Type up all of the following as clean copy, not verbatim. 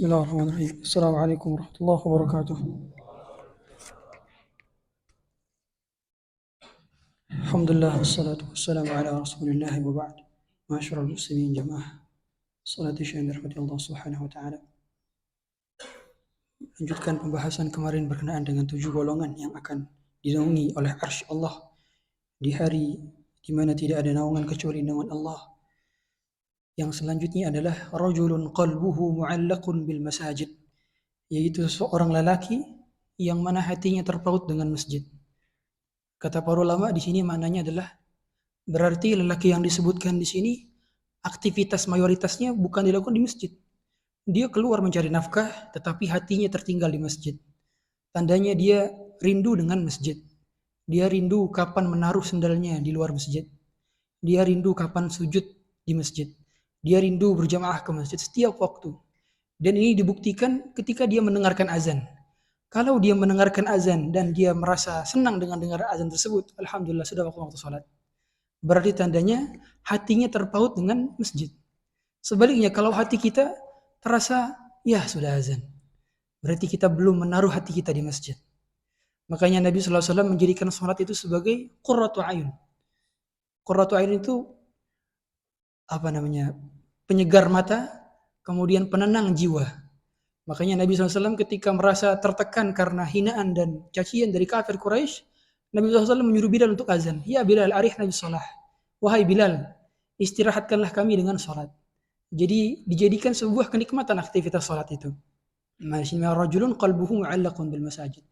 Bismillahirrahmanirrahim. Assalamualaikum warahmatullahi wabarakatuh. Alhamdulillah wassalatu wassalamu ala Rasulillah wa ba'd. Ma'asyiral muslimin jamaah. Salatu syai'an rahmati Allah Subhanahu wa taala. Lanjutkan pembahasan kemarin berkenaan dengan 7 golongan yang akan dinaungi oleh arsy Allah di hari di mana tidak ada naungan kecuali naungan Allah. Yang selanjutnya adalah rajulun qalbuhu mu'allaqun bil masajid, yaitu seorang lelaki yang mana hatinya terpaut dengan masjid. Kata para ulama di sini maknanya adalah berarti lelaki yang disebutkan di sini aktivitas mayoritasnya bukan dilakukan di masjid. Dia keluar mencari nafkah tetapi hatinya tertinggal di masjid. Tandanya dia rindu dengan masjid. Dia rindu kapan menaruh sendalnya di luar masjid. Dia rindu kapan sujud di masjid. Dia rindu berjamaah ke masjid setiap waktu. Dan ini dibuktikan ketika dia mendengarkan azan. Kalau dia mendengarkan azan dan dia merasa senang dengan dengar azan tersebut, alhamdulillah sudah waktu salat. Berarti tandanya hatinya terpaut dengan masjid. Sebaliknya kalau hati kita terasa ya sudah azan, berarti kita belum menaruh hati kita di masjid. Makanya Nabi SAW menjadikan salat itu sebagai qurratu ayun. Qurratu ayun itu penyegar mata, kemudian penenang jiwa. Makanya Nabi SAW ketika merasa tertekan karena hinaan dan cacian dari kafir Quraisy, Nabi SAW menyuruh Bilal untuk azan. Ya Bilal, arihna bis salah. Wahai Bilal, istirahatkanlah kami dengan salat. Jadi dijadikan sebuah kenikmatan aktivitas salat itu. Masya rajulun qalbuhu mu'allaqun bil masajid.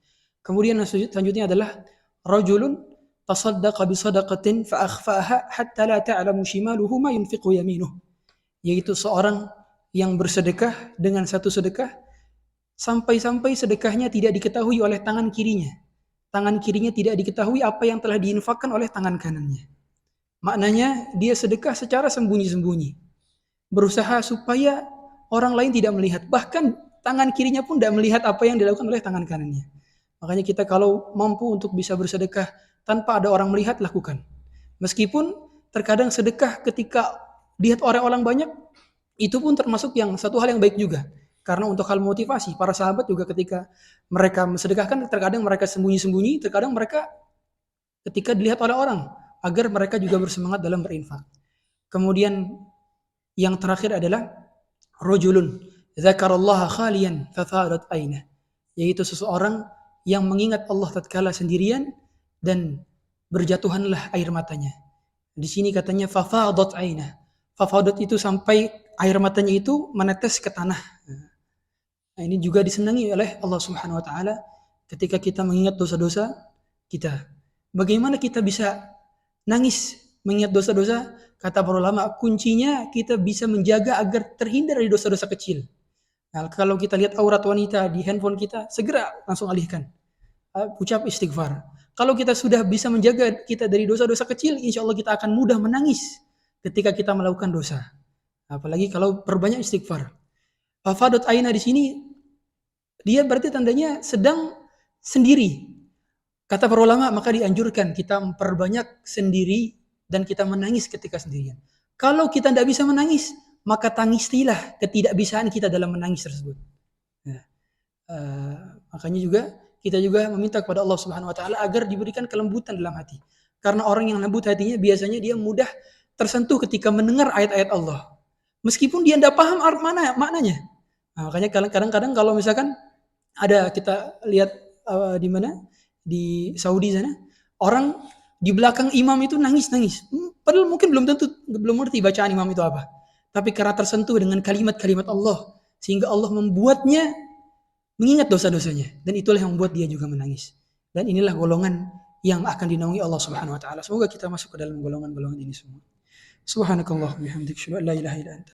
Kemudian selanjutnya adalah rajulun tasaddaqa bi sadaqatin fa akhfaha hatta la ta'lamu shimaluhu ma yunfiqu yaminuh. Yaitu seorang yang bersedekah dengan satu sedekah sampai-sampai sedekahnya tidak diketahui oleh tangan kirinya. Tangan kirinya tidak diketahui apa yang telah diinfakkan oleh tangan kanannya. Maknanya dia sedekah secara sembunyi-sembunyi. Berusaha supaya orang lain tidak melihat. Bahkan tangan kirinya pun tidak melihat apa yang dilakukan oleh tangan kanannya. Makanya kita kalau mampu untuk bisa bersedekah tanpa ada orang melihat, lakukan. Meskipun terkadang sedekah ketika lihat orang-orang banyak, itu pun termasuk yang satu hal yang baik juga. Karena untuk hal motivasi, para sahabat juga ketika mereka mensedekahkan, terkadang mereka sembunyi-sembunyi, terkadang mereka ketika dilihat oleh orang, agar mereka juga bersemangat dalam berinfak. Kemudian yang terakhir adalah rajulun dzakarallaha khaliyan fafadat ainah, yaitu seseorang yang mengingat Allah tatkala sendirian dan berjatuhanlah air matanya. Di sini katanya fafadat ainah. Fafadat itu sampai air matanya itu menetes ke tanah. Nah, ini juga disenangi oleh Allah Subhanahu wa taala ketika kita mengingat dosa-dosa kita. Bagaimana kita bisa nangis mengingat dosa-dosa? Kata para ulama, kuncinya kita bisa menjaga agar terhindar dari dosa-dosa kecil. Nah, kalau kita lihat aurat wanita di handphone kita, segera langsung alihkan. Ucap istighfar. Kalau kita sudah bisa menjaga kita dari dosa-dosa kecil, insya Allah kita akan mudah menangis ketika kita melakukan dosa. Apalagi kalau perbanyak istighfar. Fafadat aina di sini, dia berarti tandanya sedang sendiri. Kata para ulama, maka dianjurkan kita memperbanyak sendiri dan kita menangis ketika sendirian. Kalau kita tidak bisa menangis, maka tangisilah ketidakbisaan kita dalam menangis tersebut. Nah, makanya juga kita juga meminta kepada Allah Subhanahu wa taala agar diberikan kelembutan dalam hati. Karena orang yang lembut hatinya biasanya dia mudah tersentuh ketika mendengar ayat-ayat Allah. Meskipun dia tidak paham maknanya. Nah, makanya kadang-kadang kalau misalkan ada kita lihat di mana di Saudi sana, orang di belakang imam itu nangis-nangis. Padahal mungkin belum ngerti bacaan imam itu apa. Tapi karena tersentuh dengan kalimat-kalimat Allah, sehingga Allah membuatnya mengingat dosa-dosanya. Dan itulah yang membuat dia juga menangis. Dan inilah golongan yang akan dinaungi Allah Subhanahu wa taala. Semoga kita masuk ke dalam golongan-golongan ini semua. Subhanakallah bihamdik, syukur la ilaha illa anta.